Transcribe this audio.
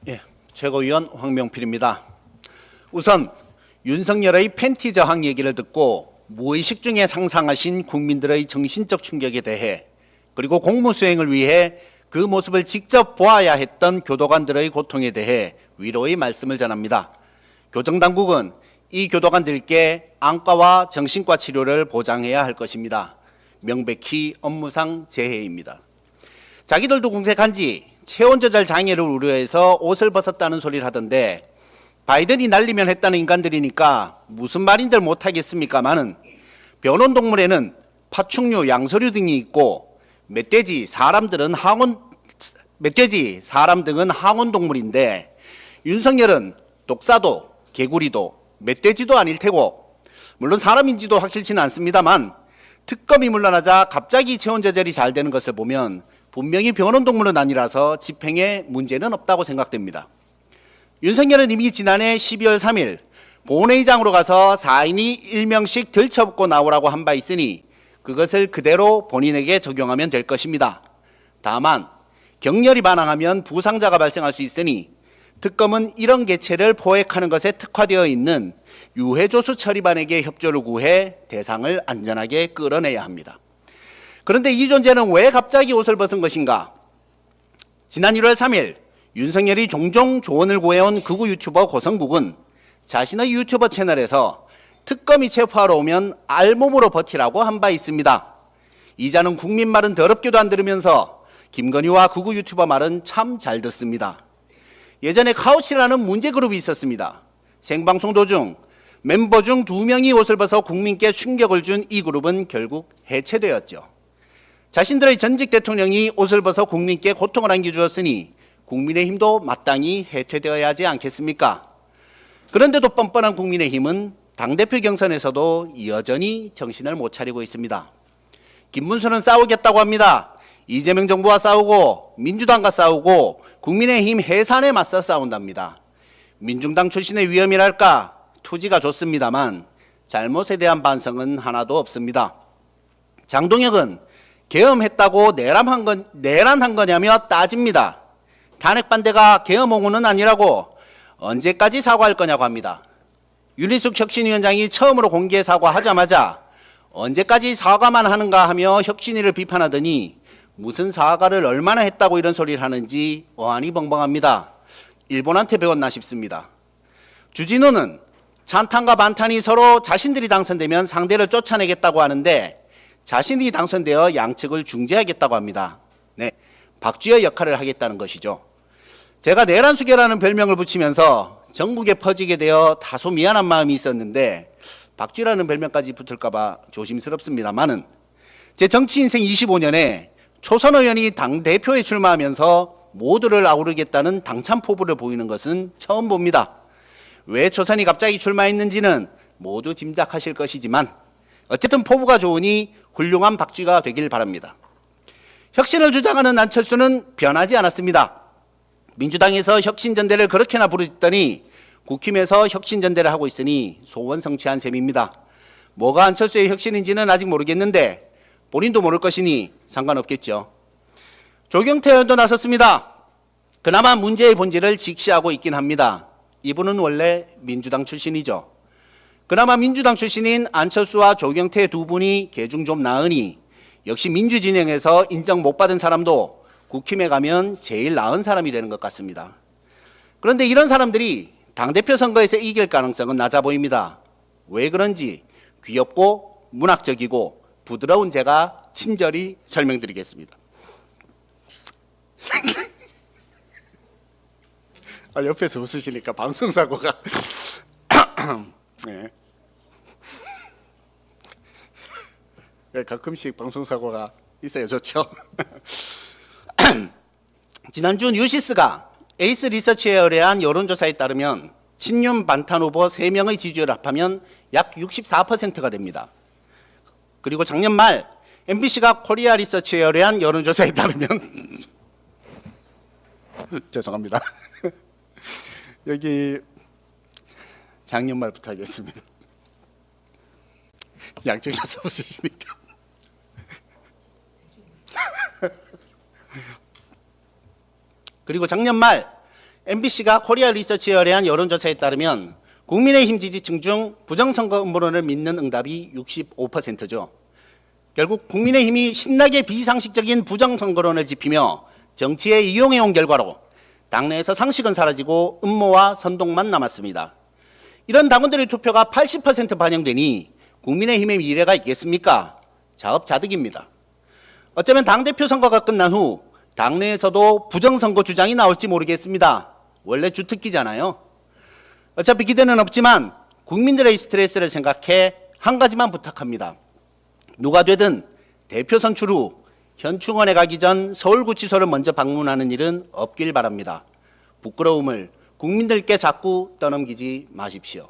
예, 최고위원 황명필입니다. 우선 윤석열의 팬티 저항 얘기를 듣고 무의식 중에 상상하신 국민들의 정신적 충격에 대해, 그리고 공무 수행을 위해 그 모습을 직접 보아야 했던 교도관들의 고통에 대해 위로의 말씀을 전합니다. 교정당국은 이 교도관들께 안과와 정신과 치료를 보장해야 할 것입니다. 명백히 업무상 재해입니다. 자기들도 궁색한지 체온 조절 장애를 우려해서 옷을 벗었다는 소리를 하던데, 바이든이 날리면 했다는 인간들이니까 무슨 말인들 못하겠습니까마는, 변온동물에는 파충류, 양서류 등이 있고 멧돼지, 사람 등은 항온동물인데, 윤석열은 독사도, 개구리도, 멧돼지도 아닐 테고, 물론 사람인지도 확실치는 않습니다만, 특검이 물러나자 갑자기 체온 조절이 잘 되는 것을 보면 분명히 변온동물은 아니라서 집행에 문제는 없다고 생각됩니다. 윤석열은 이미 지난해 12월 3일 본회의장으로 가서 4인이 1명씩 들쳐업고 나오라고 한 바 있으니 그것을 그대로 본인에게 적용하면 될 것입니다. 다만 격렬히 반항하면 부상자가 발생할 수 있으니 특검은 이런 개체를 포획하는 것에 특화되어 있는 유해조수 처리반에게 협조를 구해 대상을 안전하게 끌어내야 합니다. 그런데 이 존재는 왜 갑자기 옷을 벗은 것인가? 지난 1월 3일 윤석열이 종종 조언을 구해온 극우 유튜버 고성국은 자신의 유튜버 채널에서 특검이 체포하러 오면 알몸으로 버티라고 한 바 있습니다. 이자는 국민 말은 더럽게도 안 들으면서 김건희와 극우 유튜버 말은 참 잘 듣습니다. 예전에 카우치라는 문제그룹이 있었습니다. 생방송 도중 멤버 중 2명이 옷을 벗어 국민께 충격을 준 이 그룹은 결국 해체되었죠. 자신들의 전직 대통령이 옷을 벗어 국민께 고통을 안겨주었으니 국민의힘도 마땅히 해체되어야 하지 않겠습니까? 그런데도 뻔뻔한 국민의힘은 당대표 경선에서도 여전히 정신을 못 차리고 있습니다. 김문수는 싸우겠다고 합니다. 이재명 정부와 싸우고 민주당과 싸우고 국민의힘 해산에 맞서 싸운답니다. 민중당 출신의 위험이랄까 투지가 좋습니다만 잘못에 대한 반성은 하나도 없습니다. 장동혁은 계엄했다고 내란한 거냐며 따집니다. 탄핵 반대가 계엄 옹호는 아니라고 언제까지 사과할 거냐고 합니다. 윤희숙 혁신위원장이 처음으로 공개 사과하자마자 언제까지 사과만 하는가 하며 혁신위를 비판하더니 무슨 사과를 얼마나 했다고 이런 소리를 하는지 어안이 벙벙합니다. 일본한테 배웠나 싶습니다. 주진우는 찬탄과 반탄이 서로 자신들이 당선되면 상대를 쫓아내겠다고 하는데 자신이 당선되어 양측을 중재하겠다고 합니다. 네, 박쥐의 역할을 하겠다는 것이죠. 제가 내란수계라는 별명을 붙이면서 전국에 퍼지게 되어 다소 미안한 마음이 있었는데 박쥐라는 별명까지 붙을까 봐 조심스럽습니다만은, 제 정치 인생 25년에 초선 의원이 당대표에 출마하면서 모두를 아우르겠다는 당찬 포부를 보이는 것은 처음 봅니다. 왜 초선이 갑자기 출마했는지는 모두 짐작하실 것이지만 어쨌든 포부가 좋으니 훌륭한 박쥐가 되길 바랍니다. 혁신을 주장하는 안철수는 변하지 않았습니다. 민주당에서 혁신전대를 그렇게나 부르짖더니 국힘에서 혁신전대를 하고 있으니 소원 성취한 셈입니다. 뭐가 안철수의 혁신인지는 아직 모르겠는데 본인도 모를 것이니 상관없겠죠. 조경태 의원도 나섰습니다. 그나마 문제의 본질을 직시하고 있긴 합니다. 이분은 원래 민주당 출신이죠. 그나마 민주당 출신인 안철수와 조경태 두 분이 계중 좀 나으니 역시 민주진영에서 인정 못 받은 사람도 국힘에 가면 제일 나은 사람이 되는 것 같습니다. 그런데 이런 사람들이 당대표 선거에서 이길 가능성은 낮아 보입니다. 왜 그런지 귀엽고 문학적이고 부드러운 제가 친절히 설명드리겠습니다. 옆에서 웃으시니까 방송사고가 네. 가끔씩 방송사고가 있어요. 좋죠. 지난주 뉴시스가 에이스 리서치에 의뢰한 여론조사에 따르면 친윤 반탄 후보 3명의 지지율을 합하면 약 64%가 됩니다. 그리고 작년 말 MBC가 코리아 리서치에 의뢰한 여론조사에 따르면 죄송합니다. 여기 작년 말부터 하겠습니다. 양쪽에서 웃으시니까. 그리고 작년 말 MBC가 코리아 리서치에 의뢰한 여론조사에 따르면 국민의힘 지지층 중 부정선거 음모론을 믿는 응답이 65%죠. 결국 국민의힘이 신나게 비상식적인 부정선거론을 지피며 정치에 이용해온 결과로 당내에서 상식은 사라지고 음모와 선동만 남았습니다. 이런 당원들의 투표가 80% 반영되니 국민의힘의 미래가 있겠습니까? 자업자득입니다. 어쩌면 당대표 선거가 끝난 후 당내에서도 부정선거 주장이 나올지 모르겠습니다. 원래 주특기잖아요. 어차피 기대는 없지만 국민들의 스트레스를 생각해 한 가지만 부탁합니다. 누가 되든 대표 선출 후 현충원에 가기 전 서울구치소를 먼저 방문하는 일은 없길 바랍니다. 부끄러움을 국민들께 자꾸 떠넘기지 마십시오.